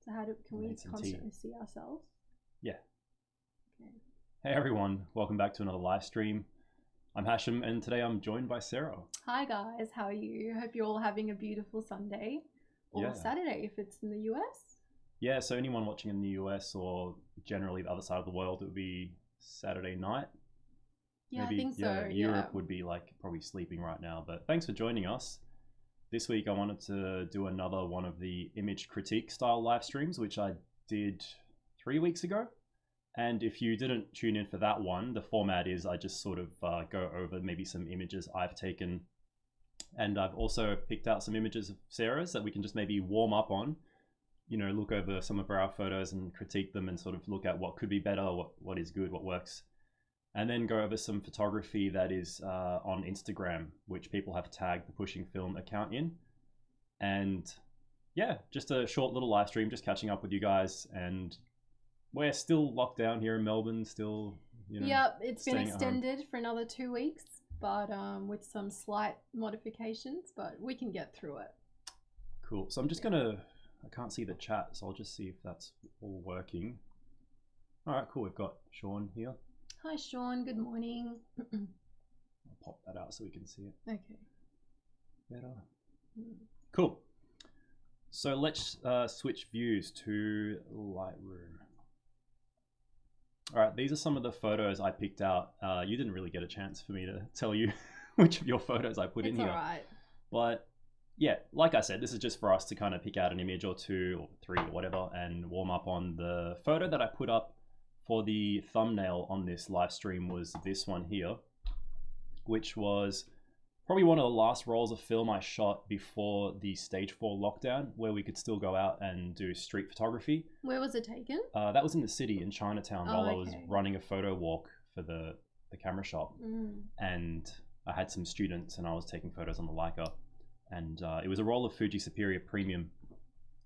So can we Need some tea. constantly see ourselves? Yeah. Okay. Hey everyone, welcome back to another live stream. I'm Hashem and today I'm joined by Sarah. Hi guys, how are you? Hope you're all having a beautiful Sunday or Yeah. Saturday if it's in the US. Yeah, so anyone watching in the US or generally the other side of the world, it would be Saturday night. Yeah, Maybe, I think so. yeah, Europe would be like probably sleeping right now, but thanks for joining us. This week I wanted to do another one of the image critique style live streams, which I did 3 weeks ago. And if you didn't tune in for that one, the format is I just sort of go over maybe some images I've taken. And I've also picked out some images of Sarah's that we can just maybe warm up on, you know, look over some of our photos and critique them and sort of look at what could be better, what is good, what works. And then go over some photography that is on Instagram, which people have tagged the Pushing Film account in. And yeah, just a short little live stream, just catching up with you guys. And we're still locked down here in Melbourne, still, you know. Yep, it's been staying at home. extended for another 2 weeks, but with some slight modifications, but we can get through it. Cool. So I'm just gonna, I can't see the chat, so I'll just see if that's all working. All right, cool. We've got Sean here. Hi Sean, good morning. I'll pop that out so we can see it Okay. better. Cool. So let's switch views to Lightroom. All right, these are some of the photos I picked out. You didn't really get a chance for me to tell you which of your photos I put in It's here. all right. But yeah, like I said, this is just for us to kind of pick out an image or two or three or whatever and warm up on. The photo that I put up for the thumbnail on this live stream was this one here, which was probably one of the last rolls of film I shot before the stage 4 lockdown, where we could still go out and do street photography. Where was it taken? That was in the city in Chinatown while I was okay. running a photo walk for the camera shop. And I had some students and I was taking photos on the Leica. And it was a roll of Fuji Superior Premium,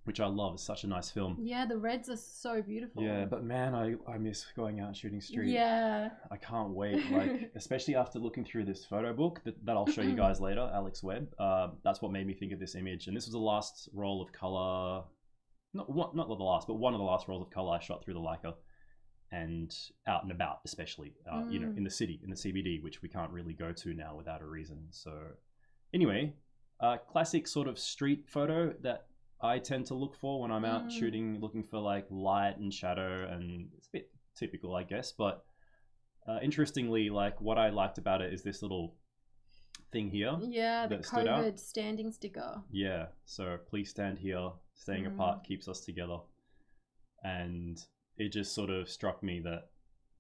which I love. It's such a nice film. Yeah, the reds are so beautiful. Yeah, but man, I miss going out shooting street. Yeah. I can't wait, like, especially after looking through this photo book that I'll show you guys later, Alex Webb. That's what made me think of this image. And this was the last roll of color, not the last, but one of the last rolls of color I shot through the Leica and out and about, especially, you know, in the city, in the CBD, which we can't really go to now without a reason. So anyway, classic sort of street photo that I tend to look for when I'm out shooting, looking for like light and shadow, and it's a bit typical, I guess. But interestingly, like what I liked about it is this little thing here. Yeah, the that stood out. COVID standing sticker. Yeah, so please stand here, staying apart keeps us together. And it just sort of struck me that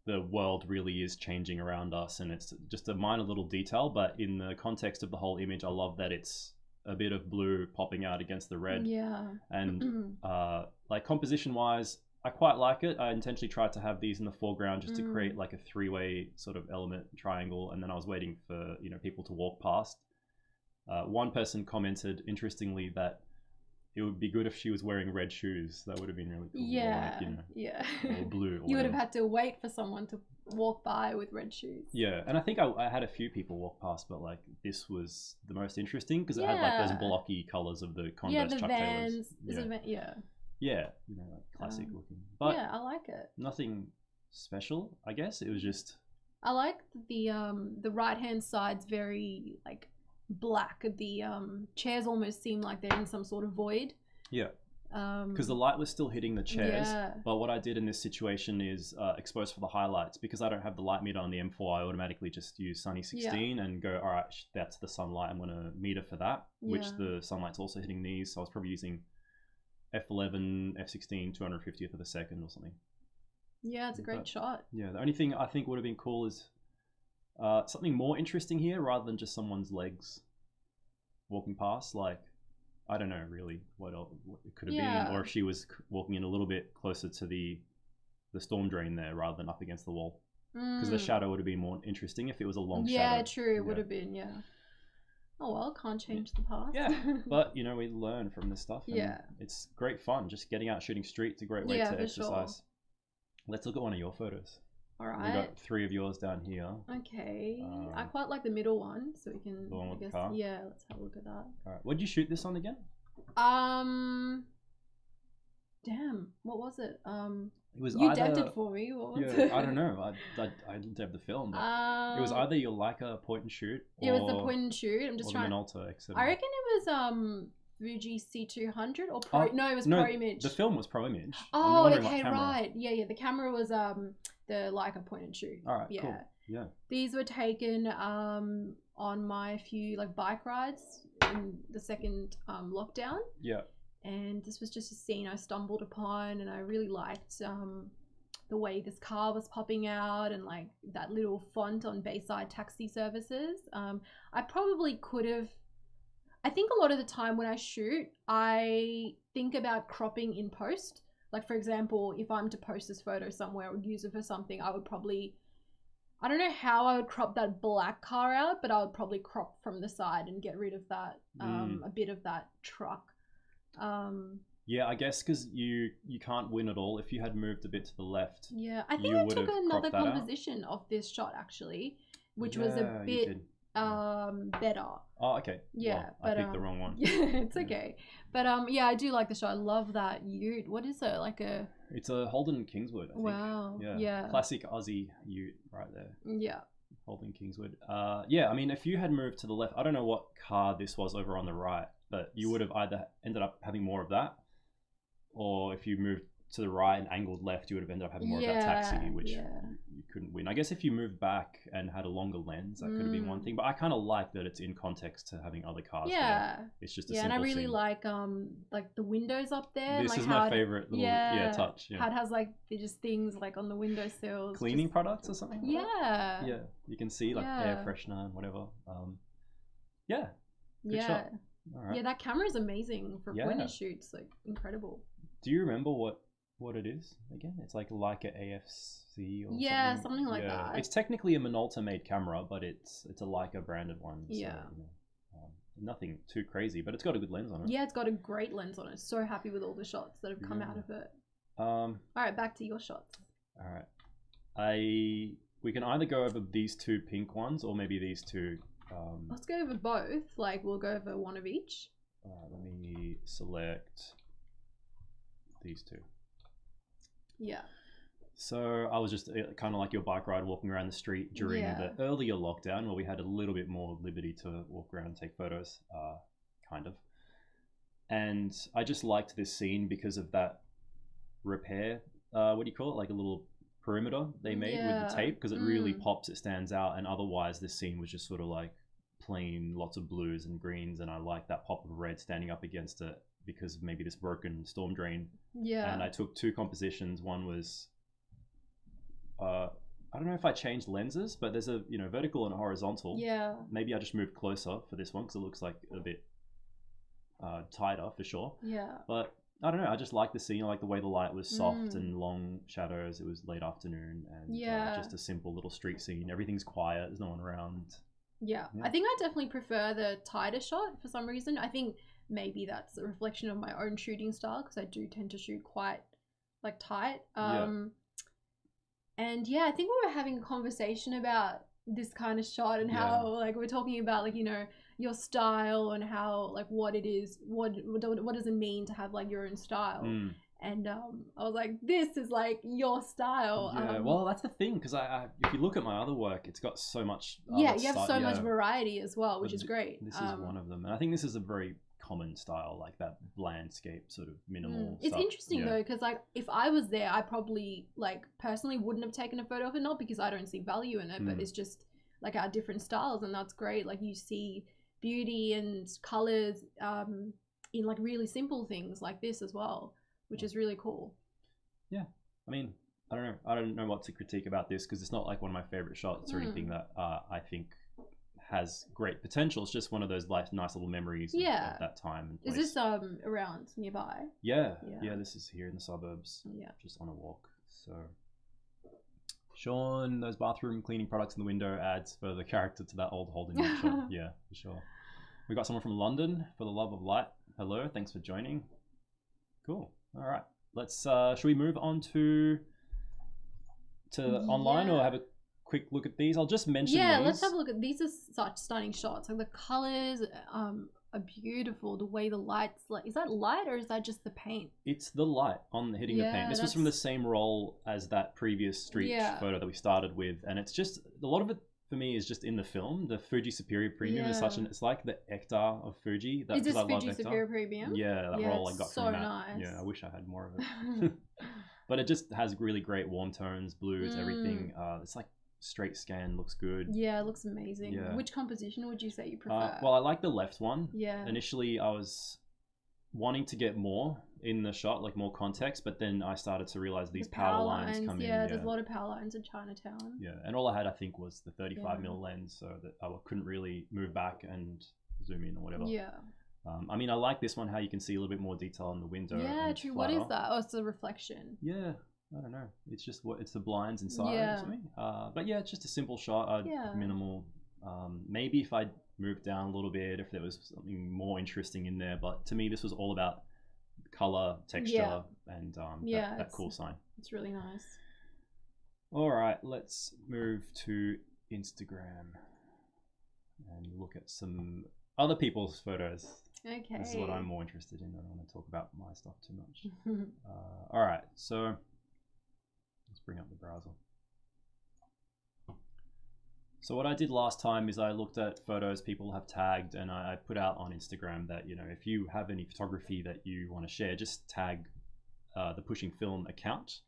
the world really is changing around us, and it's just a minor little detail, but in the context of the whole image, I love that it's a bit of blue popping out against the red. Yeah. And like composition wise, I quite like it. I intentionally tried to have these in the foreground just to create like a three-way sort of element triangle, and then I was waiting for, you know, people to walk past. One person commented interestingly that it would be good if she was wearing red shoes. That would have been really cool. Yeah, or like, you know, yeah. or blue. Or You would whatever. have had to wait for someone to walk by with red shoes. Yeah, and I think I had a few people walk past, but like this was the most interesting because it had like those blocky colors of the Converse Yeah, the Chuck Vans. Taylors. Yeah. Yeah, you know, like classic looking. But yeah, I like it. nothing special, I guess. It was just. I like the right hand side's very like black. The chairs almost seem like they're in some sort of void. Yeah. Because the light was still hitting the chairs, Yeah. but what I did in this situation is expose for the highlights. Because I don't have the light meter on the M4, I automatically just use Sunny 16 and go, all right, that's the sunlight. I'm going to meter for that, which the sunlight's also hitting these. So I was probably using F11, F16, 250th of a second or something. Yeah, it's a great shot. Yeah, the only thing I think would have been cool is something more interesting here rather than just someone's legs walking past. Like, I don't know really what else it could have been, or if she was walking in a little bit closer to the storm drain there rather than up against the wall, because the shadow would have been more interesting if it was a long shadow. Yeah, true, it would have been. Yeah. Oh well, can't change the past. Yeah, but you know, we learn from this stuff. And Yeah. it's great fun. Just getting out shooting street's a great way to exercise. Sure. Let's look at one of your photos. All We've right. got 3 of yours down here. Okay. I quite like the middle one, so we can. The one with I the guess. car? Yeah, let's have a look at that. All right, what did you shoot this on again? Damn, What was it? It was You either, debbed it for me. What was yeah, it? I don't know. I didn't have the film, but it was either your Leica point and shoot, or It was the point and shoot. I'm or just the trying. Minolta X7. I reckon it was Fuji C200 or Pro. No, it was no, Pro Image. The film was Pro Image. Oh, wondering what okay, camera. right. Yeah. The camera was the Leica point and shoot. All right, Yeah. cool. Yeah. These were taken on my few like bike rides in the second lockdown. Yeah. And this was just a scene I stumbled upon, and I really liked the way this car was popping out and like that little font on Bayside taxi services. I probably could have. I think a lot of the time when I shoot, I think about cropping in post. Like, for example, if I'm to post this photo somewhere or use it for something, I would probably, I don't know how I would crop that black car out, but I would probably crop from the side and get rid of that, a bit of that truck. Yeah, I guess because you can't win at all. If you had moved a bit to the left, Yeah, I think I took another composition of this shot actually, which was a bit better. Oh, okay. Yeah, well, but I picked the wrong one. Yeah, it's okay. But yeah, I do like the shot. I love that Ute. What is it? Like a It's a Holden Kingswood, I think. Wow. Yeah. Classic Aussie Ute right there. Yeah. Holden Kingswood. Yeah, I mean, if you had moved to the left, I don't know what car this was over on the right, but you would have either ended up having more of that, or if you moved to the right and angled left, you would have ended up having more of that taxi, which you couldn't win. I guess if you moved back and had a longer lens, that could have been one thing. But I kind of like that it's in context to having other cars. Yeah, there. It's just a and simple I really scene. like the windows up there. This like is how my favorite little touch. Yeah. How it has like just things like on the windowsills. Cleaning products or something. Like yeah. that? Yeah, you can see like air freshener and whatever. Yeah. Good shot. All right. Yeah, that camera is amazing for point and shoots. Like incredible. Do you remember what it is again? It's like Leica AFC or something like that. It's technically a Minolta made camera, but it's a Leica branded one. So, yeah. Nothing too crazy, but it's got a good lens on it. Yeah, it's got a great lens on it. So happy with all the shots that have come out of it. All right, back to your shots. All right. We can either go over these two pink ones or maybe these two. Let's go over both. Like we'll go over one of each. Let me select these two. Yeah. So I was just kind of like your bike ride walking around the street during the earlier lockdown where we had a little bit more liberty to walk around and take photos, kind of. And I just liked this scene because of that repair, what do you call it? Like a little perimeter they made with the tape, because it really pops, it stands out. And otherwise this scene was just sort of like plain, lots of blues and greens. And I like that pop of red standing up against it because of maybe this broken storm drain. Yeah. And I took two compositions. One was, I don't know if I changed lenses, but there's a vertical and a horizontal. Yeah. Maybe I just moved closer for this one because it looks like a bit tighter for sure. Yeah. But I don't know. I just like the scene. I like the way the light was soft and long shadows. It was late afternoon and just a simple little street scene. Everything's quiet. There's no one around. Yeah. I think I definitely prefer the tighter shot for some reason. I think maybe that's a reflection of my own shooting style because I do tend to shoot quite like tight. And yeah, I think we were having a conversation about this kind of shot and how like we're talking about like your style and how like what it is, what does it mean to have like your own style. And I was like, this is like your style. Yeah, well, that's the thing, because I if you look at my other work, it's got so much. You have so much variety as well, which is great. This is one of them, and I think this is a very common style, like that landscape sort of minimal. It's interesting though, because like if I was there, I probably like personally wouldn't have taken a photo of it, not because I don't see value in it, but it's just like our different styles, and that's great. Like you see beauty and colors in like really simple things like this as well, which is really cool. Yeah, I mean, I don't know what to critique about this because it's not like one of my favorite shots or anything that I think has great potential. It's just one of those nice little memories of that time and place. Is this around nearby? Yeah, this is here in the suburbs. Yeah, just on a walk. So Sean, those bathroom cleaning products in the window adds further character to that old Holden shot. Yeah, for sure. We got someone from London for the love of light. Hello, thanks for joining. Cool. All right, let's should we move on to online or have a quick look at these? I'll just mention these. Let's have a look at these. Are such stunning shots. Like the colors are beautiful. The way the lights, like, is that light or is that just the paint? It's the light on the hitting the paint. This was from the same roll as that previous street photo that we started with, and it's just a lot of it for me is just in the film. The Fuji Superior Premium is such an, it's like the Ektar of Fuji. Is this Fuji Superior Premium? Yeah, that roll I got so from that. Nice. Yeah, I wish I had more of it. But it just has really great warm tones, blues, everything. It's like straight scan, looks good. Yeah, it looks amazing. Yeah. Which composition would you say you prefer? Well, I like the left one. Yeah. Initially, I was wanting to get more in the shot, like more context, but then I started to realize these power lines come in. Yeah, there's a lot of power lines in Chinatown. Yeah, and all I had, I think, was the 35mm lens, so that I couldn't really move back and zoom in or whatever. Yeah. I mean, I like this one, how you can see a little bit more detail on the window. Yeah, true. What is that? Oh, it's a reflection. Yeah, I don't know. It's just it's the blinds inside or something. But yeah, it's just a simple shot. Minimal. Maybe if I'd moved down a little bit, if there was something more interesting in there. But to me, this was all about color, texture, and that cool sign. It's really nice. All right, let's move to Instagram and look at some other people's photos. Okay. This is what I'm more interested in. I don't want to talk about my stuff too much. All right, so let's bring up the browser. So what I did last time is I looked at photos people have tagged, and I put out on Instagram that, you know, if you have any photography that you want to share, just tag the Pushing Film account.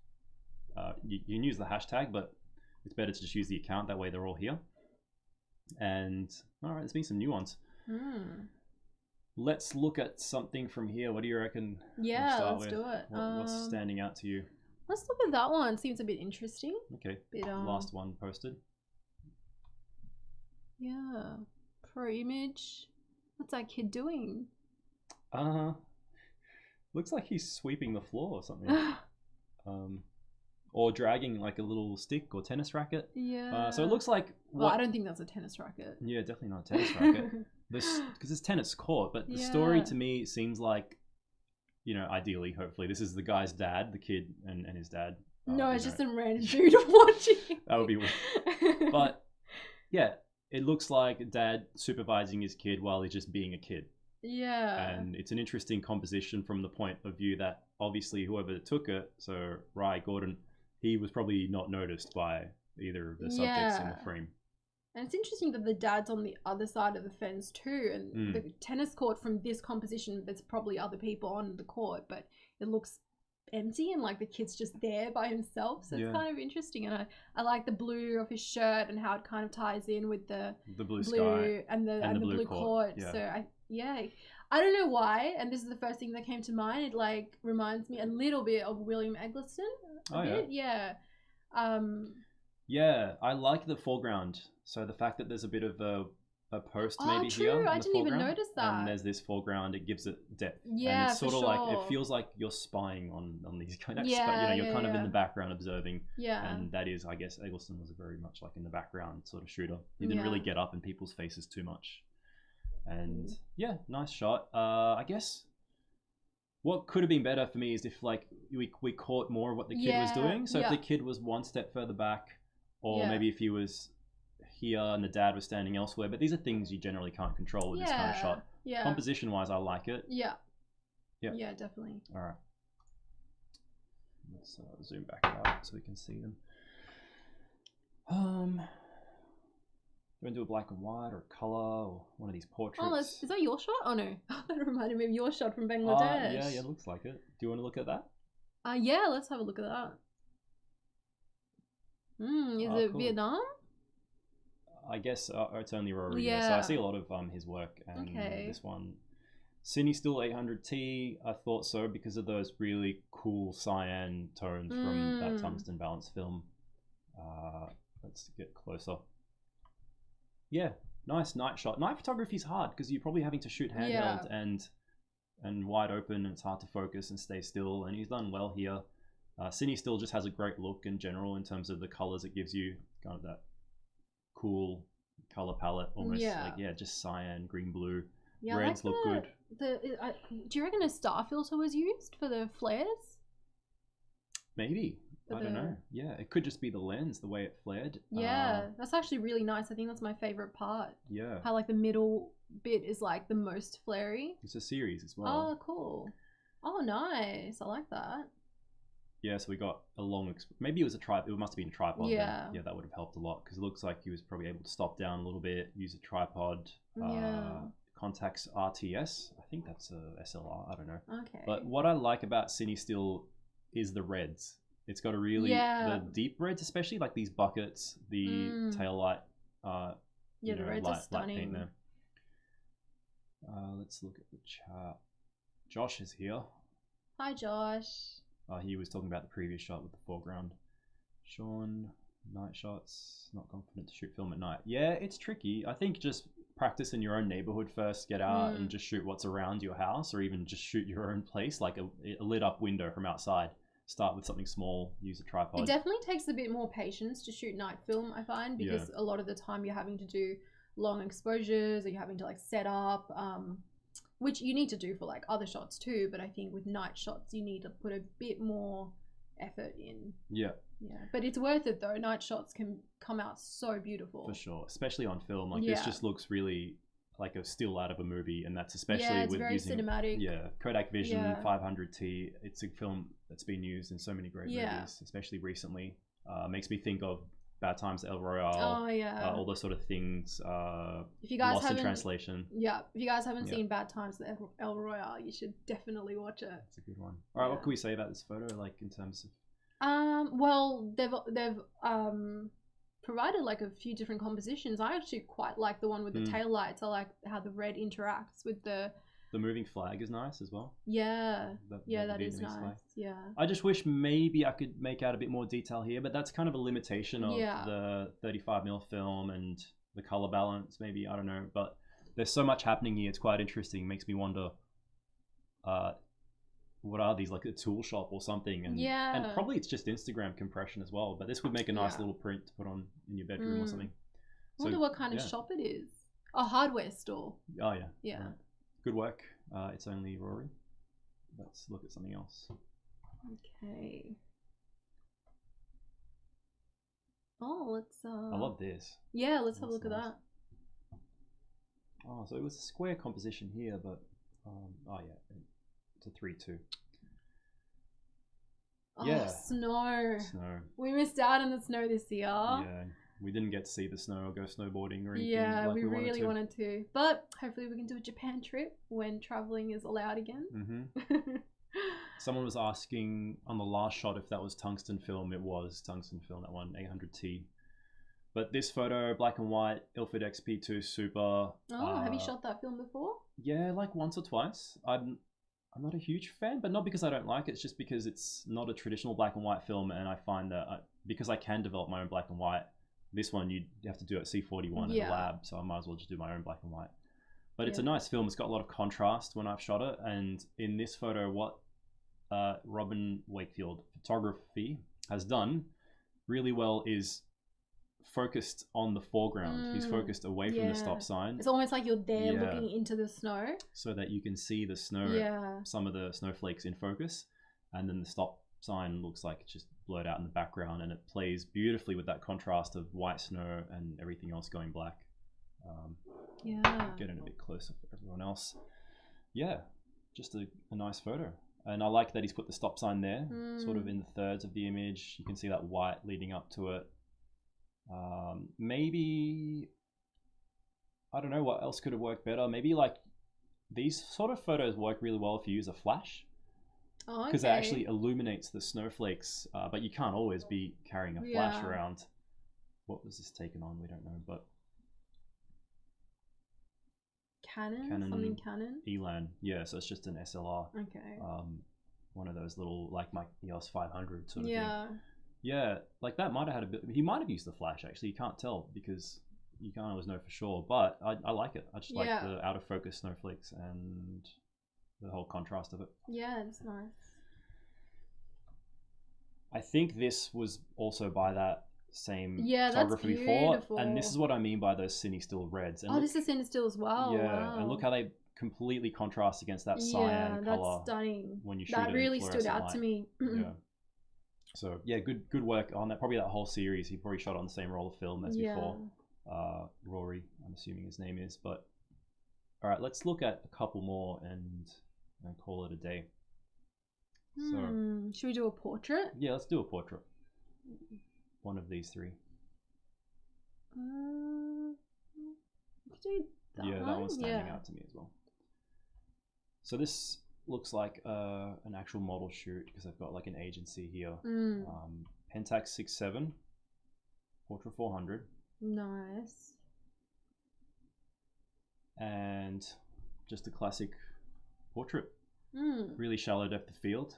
You can use the hashtag, but it's better to just use the account. That way they're all here. And all right, there's been some new ones. Let's look at something from here. What do you reckon? Yeah, let's do it. What's standing out to you? Let's look at that one. Seems a bit interesting. Okay. Last one posted. Yeah. Pro image. What's that kid doing? Looks like he's sweeping the floor or something. Or dragging like a little stick or tennis racket. Yeah. So it looks like. Well, I don't think that's a tennis racket. Yeah, definitely not a tennis racket. Because it's tennis court, but the story to me seems like, you know, ideally, hopefully, this is the guy's dad, the kid, and his dad. No, it's just some random dude watching. That would be weird. But yeah, it looks like dad supervising his kid while he's just being a kid. Yeah. And it's an interesting composition from the point of view that obviously whoever took it, so Rai Gordon, he was probably not noticed by either of the subjects in the frame. And it's interesting that the dad's on the other side of the fence too, and the tennis court from this composition, there's probably other people on the court, but it looks empty and like the kid's just there by himself. So it's kind of interesting, and I like the blue of his shirt and how it kind of ties in with the blue sky and the blue court. Yeah. So I don't know why, and this is the first thing that came to mind. It like reminds me a little bit of William Eggleston. Yeah, I like the foreground. So the fact that there's a bit of a post maybe here. I didn't even notice that. And there's this foreground, it gives it depth. Yeah, and it's sort of like, it feels like you're spying on these kind of stuff. You know, you're kind of in the background observing. Yeah. And that is, I guess, Eggleston was very much like in the background sort of shooter. He didn't really get up in people's faces too much. And yeah, nice shot. I guess what could have been better for me is if like we caught more of what the kid was doing. So if the kid was one step further back, or maybe if he was here and the dad was standing elsewhere. But these are things you generally can't control with this kind of shot. Yeah. Composition wise, I like it. Yeah. Yeah. Yeah, definitely. All right. Let's zoom back out so we can see them. Do you want to do a black and white or a color or one of these portraits? Oh, is that your shot? Oh no, that reminded me of your shot from Bangladesh. Yeah, it looks like it. Do you want to look at that? Yeah, let's have a look at that. Is it cool. Vietnam? I guess it's only Rory. Yeah. So I see a lot of his work, and this one, Cine Still 800T. I thought so because of those really cool cyan tones from that tungsten balance film. Let's get closer. Yeah, nice night shot. Night photography is hard because you're probably having to shoot handheld and wide open, and it's hard to focus and stay still. And he's done well here. Cine Still just has a great look in general in terms of the colors it gives you, kind of that cool color palette, almost just cyan, green, blue. Yeah, reds look good. Do you reckon a star filter was used for the flares? Maybe. I don't know. Yeah, it could just be the lens, the way it flared. Yeah, that's actually really nice. I think that's my favorite part. Yeah. How like the middle bit is like the most flary. It's a series as well. Oh, cool. Oh, nice. I like that. Yeah, so we got a long, maybe it was a tripod. It must have been a tripod. Yeah. Then. Yeah, that would have helped a lot because it looks like he was probably able to stop down a little bit, use a tripod. Yeah. Contax RTS. I think that's a SLR. I don't know. Okay. But what I like about Cine Still is the reds. It's got a really the deep reds, especially like these buckets, the tail light. Yeah, the reds are stunning. Light paint there. Let's look at the chart. Josh is here. Hi, Josh. He was talking about the previous shot with the foreground. Sean, night shots, not confident to shoot film at night. Yeah, it's tricky. I think just practice in your own neighborhood first. Get out and just shoot what's around your house, or even just shoot your own place, like a lit up window from outside. Start with something small, use a tripod. It definitely takes a bit more patience to shoot night film, I find, because a lot of the time you're having to do long exposures, or you're having to like set up, which you need to do for like other shots too, but I think with night shots you need to put a bit more effort in. Yeah, but it's worth it though. Night shots can come out so beautiful, for sure, especially on film. Like this just looks really like a still out of a movie, and that's especially it's with very using cinematic. Kodak Vision 500T. It's a film that's been used in so many great movies, especially recently. Makes me think of Bad Times at El Royale. Oh yeah, all those sort of things. If you guys Lost haven't, in Translation. Yeah, if you guys haven't seen Bad Times at El Royale, you should definitely watch it. It's a good one. All right, what can we say about this photo, like in terms of? Well, they've provided like a few different compositions. I actually quite like the one with the tail lights. I like how the red interacts with the moving flag is nice as well. Yeah, that is nice. Flag. Yeah. I just wish maybe I could make out a bit more detail here, but that's kind of a limitation of the 35mm film and the color balance. Maybe, I don't know, but there's so much happening here. It's quite interesting. Makes me wonder, what are these, like a tool shop or something? And probably it's just Instagram compression as well. But this would make a nice little print to put on in your bedroom or something. I wonder what kind of shop it is. A hardware store. Oh yeah. Yeah. Right. Good work. It's only Rory. Let's look at something else. Okay. Oh, let's. I love this. Yeah, let's have a look at that. Oh, so it was a square composition here, but oh yeah, it's a 3-2. Oh, yeah. Snow. We missed out on the snow this year. Yeah. We didn't get to see the snow or go snowboarding or anything. Yeah, like we really wanted to. But hopefully we can do a Japan trip when traveling is allowed again. Mm-hmm. Someone was asking on the last shot if that was tungsten film. It was tungsten film, that one, 800T. But this photo, black and white, Ilford XP2 Super. Oh, have you shot that film before? Yeah, like once or twice. I'm not a huge fan, but not because I don't like it. It's just because it's not a traditional black and white film, and I find that because I can develop my own black and white, this one you have to do at C41 in the lab, so I might as well just do my own black and white. But it's a nice film. It's got a lot of contrast when I've shot it, and in this photo, what Robin Wakefield Photography has done really well is focused on the foreground. He's focused away from the stop sign. It's almost like you're there looking into the snow, so that you can see the snow, some of the snowflakes in focus, and then the stop sign looks like it's just blurred out in the background, and it plays beautifully with that contrast of white snow and everything else going black. Getting a bit closer for everyone else. Yeah, just a nice photo. And I like that he's put the stop sign there, sort of in the thirds of the image. You can see that white leading up to it. Maybe, I don't know what else could have worked better. Maybe like these sort of photos work really well if you use a flash. Because it actually illuminates the snowflakes, but you can't always be carrying a flash around. What was this taken on? We don't know, but Canon Elan. Yeah, so it's just an SLR. Okay. One of those little like my EOS 500 sort of thing. Yeah, like that might have had a bit. He might have used the flash actually. You can't tell because you can't always know for sure. But I like it. I just like the out of focus snowflakes and the whole contrast of it. Yeah, it's nice. I think this was also by that same photographer before, and this is what I mean by those Cine Still reds. And this is Cine Still as well. Yeah, wow. And look how they completely contrast against that cyan color. That's stunning. When you shoot that really stood out to me. Yeah. So yeah, good work on that. Probably that whole series. He probably shot on the same roll of film as before. Rory, I'm assuming his name is, but All right, let's look at a couple more and call it a day. So Should we do a portrait? yeah, let's do a portrait. One of these three. We could do that Yeah, one. that one's standing Yeah. out to me as well. So this looks like an actual model shoot because I've got like an agency here. Pentax 67, Portrait 400, Nice. and just a classic portrait. Mm. Really shallow depth of field.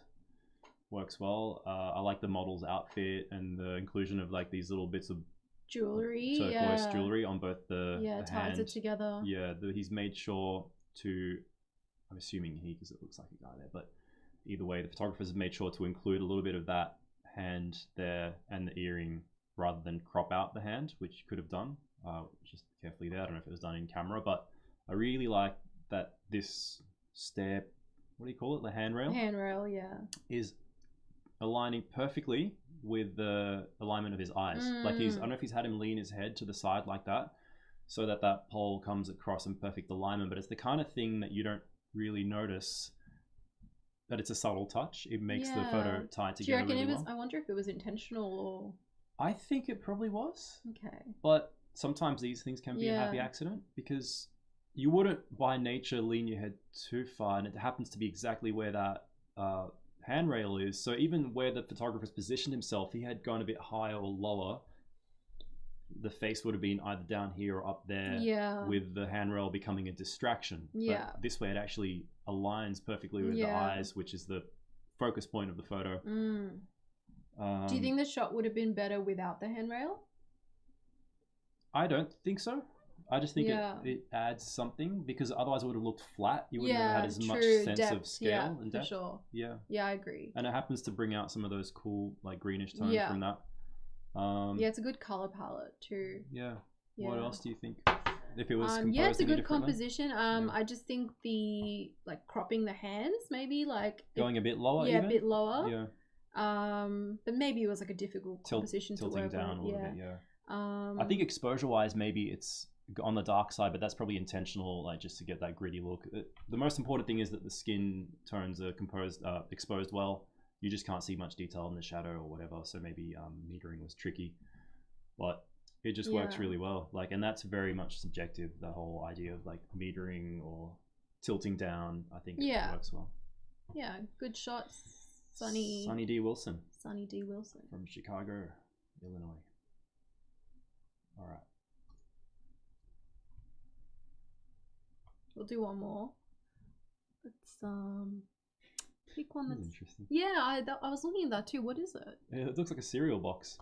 Works well. I like the model's outfit and the inclusion of like these little bits of Jewelry. turquoise jewelry on both the ties hand. it together. Yeah, he's made sure to. I'm assuming he, because it looks like a guy there, but either way, the photographers have made sure to include a little bit of that hand there and the earring rather than crop out the hand, which you could have done. Just carefully there. I don't know if it was done in camera, but I really like that this stair, what do you call it? The handrail? Handrail, yeah. Is aligning perfectly with the alignment of his eyes. Like I don't know if he's had him lean his head to the side like that so that that pole comes across in perfect alignment, but it's the kind of thing that you don't really notice, but it's a subtle touch. It makes the photo tie together. Do you reckon really it was, well. I wonder if it was intentional or... I think it probably was. Okay. But sometimes these things can be a happy accident because you wouldn't by nature lean your head too far, and it happens to be exactly where that handrail is. So even where the photographer's positioned himself, he had gone a bit higher or lower, the face would have been either down here or up there, with the handrail becoming a distraction. But this way it actually aligns perfectly with the eyes, which is the focus point of the photo. Do you think the shot would have been better without the handrail? I don't think so. I just think it adds something, because otherwise it would have looked flat. You wouldn't have had as much sense of scale and depth. For sure. Yeah, I agree. And it happens to bring out some of those cool like greenish tones from that. It's a good color palette too. Yeah. What else do you think? If it was composed it's a good differently? composition. I just think the like cropping the hands, maybe like going a bit lower. A bit lower. Yeah. But maybe it was like a difficult composition to work tilting down with. a little bit. I think exposure wise, maybe it's on the dark side, but that's probably intentional, like just to get that gritty look. The most important thing is that the skin tones are exposed well. You just can't see much detail in the shadow or whatever, so maybe metering was tricky, but it just works really well. Like, and that's very much subjective, the whole idea of like metering or tilting down. I think it works well. Yeah, good shots. Sonny D. Wilson from Chicago, Illinois. All right. We'll do one more. Let's pick one that's interesting. Yeah, I was looking at that too. What is it? Yeah, it looks like a cereal box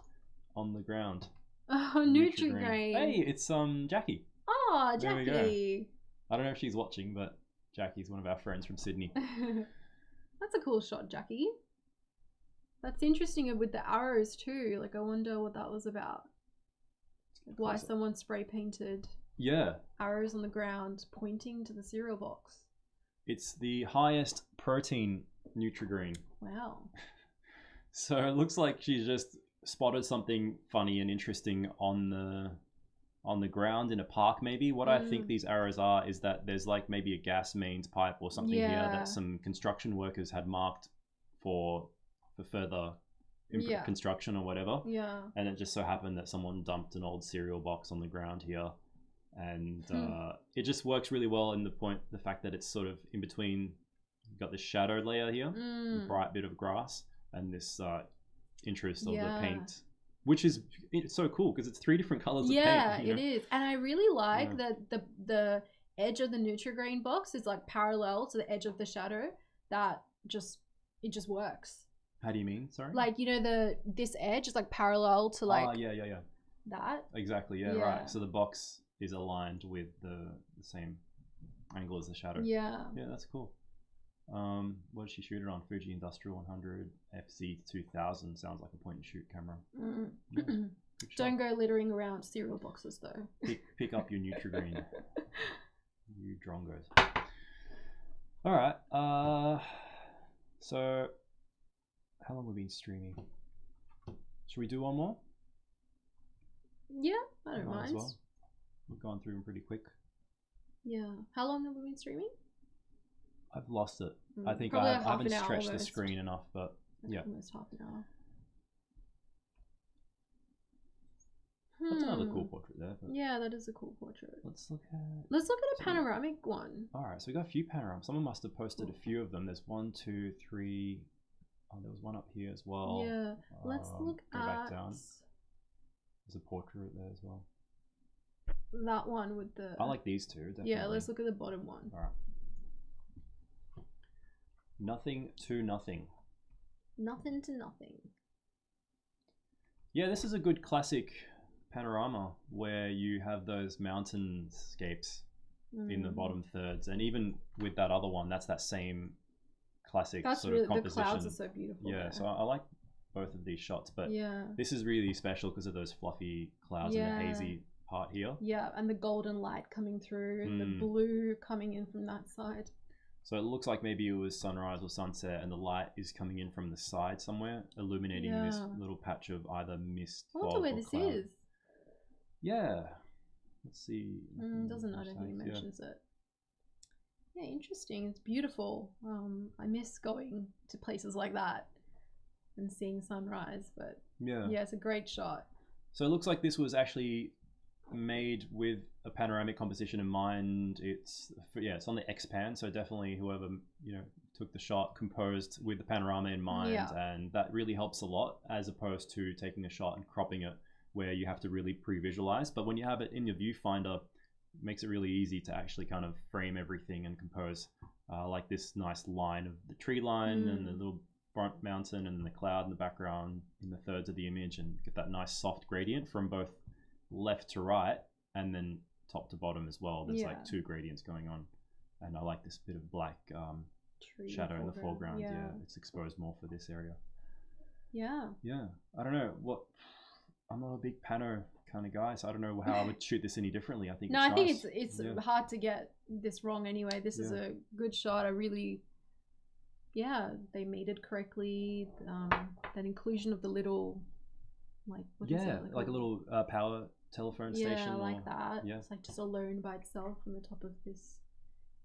on the ground. Oh, Nutri-Grain. Hey, it's Jackie. Oh, There we Jackie. go. I don't know if she's watching, but Jackie's one of our friends from Sydney. That's a cool shot, Jackie. That's interesting with the arrows too. Like, I wonder what that was about. Why someone spray painted arrows on the ground pointing to the cereal box. It's the highest protein Nutri-Grain. Wow. So it looks like she just spotted something funny and interesting on the ground in a park maybe. What I think these arrows are is that there's like maybe a gas mains pipe or something here that some construction workers had marked for further construction or whatever. Yeah. And it just so happened that someone dumped an old cereal box on the ground here. And it just works really well in the fact that it's sort of in between. You've got this shadow layer here, a bright bit of grass, and this interest of the paint, which is so cool because it's 3 different colors of paint. Yeah, it is. And I really like that the edge of the Nutri-Grain box is like parallel to the edge of the shadow. It just works. How do you mean? Sorry? Like, you know, this edge is like parallel to like yeah. That. Exactly, yeah, right. So the box is aligned with the same angle as the shadow. Yeah. Yeah, that's cool. What did she shoot it on? Fuji Industrial 100 FC 2000. Sounds like a point and shoot camera. Yeah, don't go littering around cereal boxes though. Pick up your Nutri-Grain. You drongos. All right. So how long have we been streaming? Should we do one more? Yeah, I don't mind. As well. We've gone through them pretty quick. Yeah. How long have we been streaming? I've lost it. I think Probably I, like I half haven't an hour stretched the almost. screen enough, but Like yeah. almost half an hour. That's another cool portrait there. But Yeah, that is a cool portrait. let's look at a panoramic one. All right, so we got a few panoramas. Someone must have posted a few of them. There's 1, 2, 3. Oh, there was one up here as well. Yeah, let's look go at back down. There's a portrait there as well. that one with the. I like these two. Definitely. Yeah, let's look at the bottom one. All right. Nothing to nothing. Nothing to nothing. Yeah, this is a good classic panorama where you have those mountainscapes in the bottom thirds, and even with that other one, that's that same classic sort of composition. The clouds are so beautiful. Yeah, there. so I like both of these shots, but yeah, this is really special because of those fluffy clouds and the hazy part here. Yeah, and the golden light coming through, and the blue coming in from that side. So it looks like maybe it was sunrise or sunset, and the light is coming in from the side somewhere, illuminating this little patch of either mist, fog, I wonder where or this cloud. is. Yeah, let's see. Doesn't I don't think he mentions it. Yeah, interesting. It's beautiful. I miss going to places like that and seeing sunrise, but yeah, it's a great shot. So it looks like this was actually made with a panoramic composition in mind. It's on the X-Pan, so definitely whoever took the shot composed with the panorama in mind, and that really helps a lot as opposed to taking a shot and cropping it where you have to really pre-visualize. But when you have it in your viewfinder, it makes it really easy to actually kind of frame everything and compose like this nice line of the tree line and the little front mountain and the cloud in the background in the thirds of the image, and get that nice soft gradient from both left to right and then top to bottom as well. There's like two gradients going on, and I like this bit of black shadow in the foreground. Yeah, it's exposed more for this area. Yeah, I don't know what, I'm not a big pano kind of guy, so I don't know how I would shoot this any differently. I think I think it's hard to get this wrong anyway. This is a good shot. I really they made it correctly. That inclusion of the little like like a little power telephone station. Yeah, I like that. It's like just alone by itself on the top of this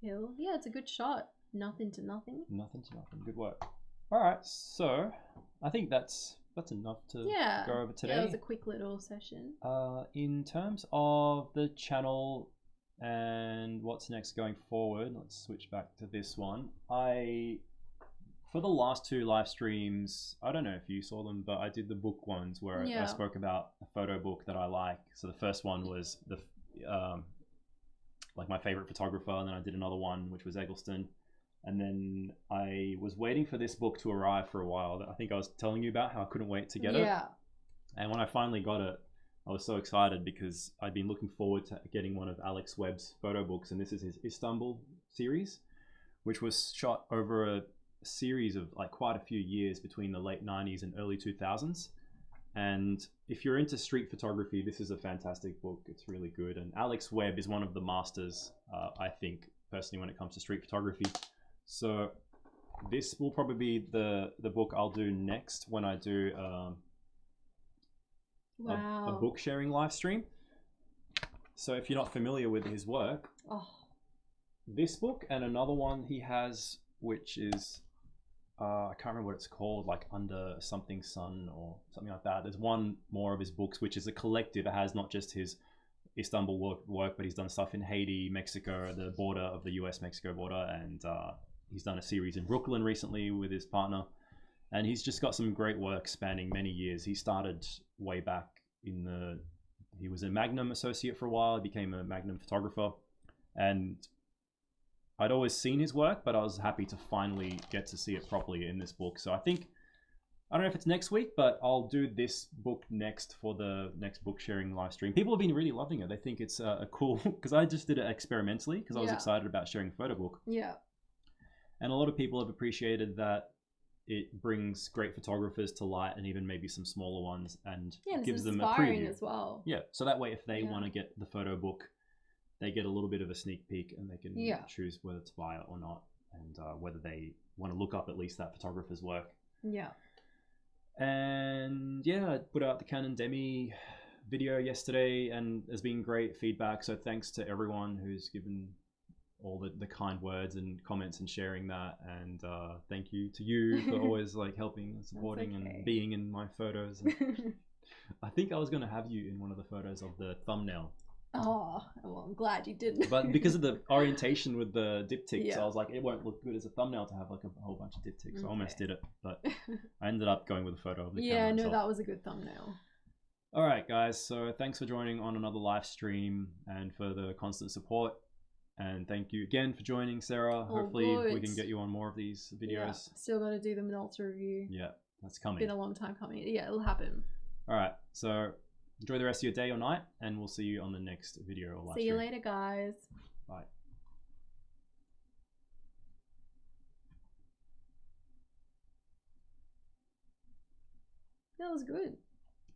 hill. Yeah, it's a good shot. Nothing to nothing. Nothing to nothing. Good work. All right, so I think that's enough to go over today. Yeah, it was a quick little session. In terms of the channel and what's next going forward, let's switch back to this one. For the last 2 live streams, I don't know if you saw them, but I did the book ones where I spoke about a photo book that I like. So the first one was the like my favorite photographer, and then I did another one which was Eggleston. And then I was waiting for this book to arrive for a while. I think I was telling you about how I couldn't wait to get it. Yeah. And when I finally got it, I was so excited because I'd been looking forward to getting one of Alex Webb's photo books, and this is his Istanbul series, which was shot over a series of like quite a few years between the late 90s and early 2000s. And if you're into street photography, this is a fantastic book. It's really good. And Alex Webb is one of the masters, I think, personally, when it comes to street photography. So this will probably be the book I'll do next when I do a book sharing live stream. So if you're not familiar with his work, this book and another one he has, which is I can't remember what it's called, like Under Something Sun or something like that. There's one more of his books, which is a collective. It has not just his Istanbul work, but he's done stuff in Haiti, Mexico, the border of the US-Mexico border, and he's done a series in Brooklyn recently with his partner. And he's just got some great work spanning many years. He started way back he was a Magnum associate for a while. He became a Magnum photographer. And I'd always seen his work, but I was happy to finally get to see it properly in this book. So I think, I don't know if it's next week, but I'll do this book next for the next book sharing live stream. People have been really loving it. They think it's a cool, because I just did it experimentally because I was excited about sharing a photo book. Yeah. And a lot of people have appreciated that it brings great photographers to light, and even maybe some smaller ones, and gives them a preview as well. Yeah. So that way, if they want to get the photo book, they get a little bit of a sneak peek, and they can choose whether to buy it or not, and whether they want to look up at least that photographer's work. Yeah. And I put out the Canon Demi video yesterday, and there's been great feedback. So thanks to everyone who's given all the kind words and comments and sharing that. And thank you to you for always like helping and supporting and being in my photos. I think I was going to have you in one of the photos of the thumbnail. Oh, well, I'm glad you didn't. But because of the orientation with the diptychs, I was like, it won't look good as a thumbnail to have like a whole bunch of diptychs. I almost did it, but I ended up going with a photo of the camera itself. That was a good thumbnail. All right, guys. So thanks for joining on another live stream and for the constant support. And thank you again for joining, Sarah. Hopefully we can get you on more of these videos. Yeah, still got to do the Minolta review. Yeah, that's coming. Been a long time coming. Yeah, it'll happen. All right. So enjoy the rest of your day or night, and we'll see you on the next video or live stream. See you later, guys. Bye. That was good.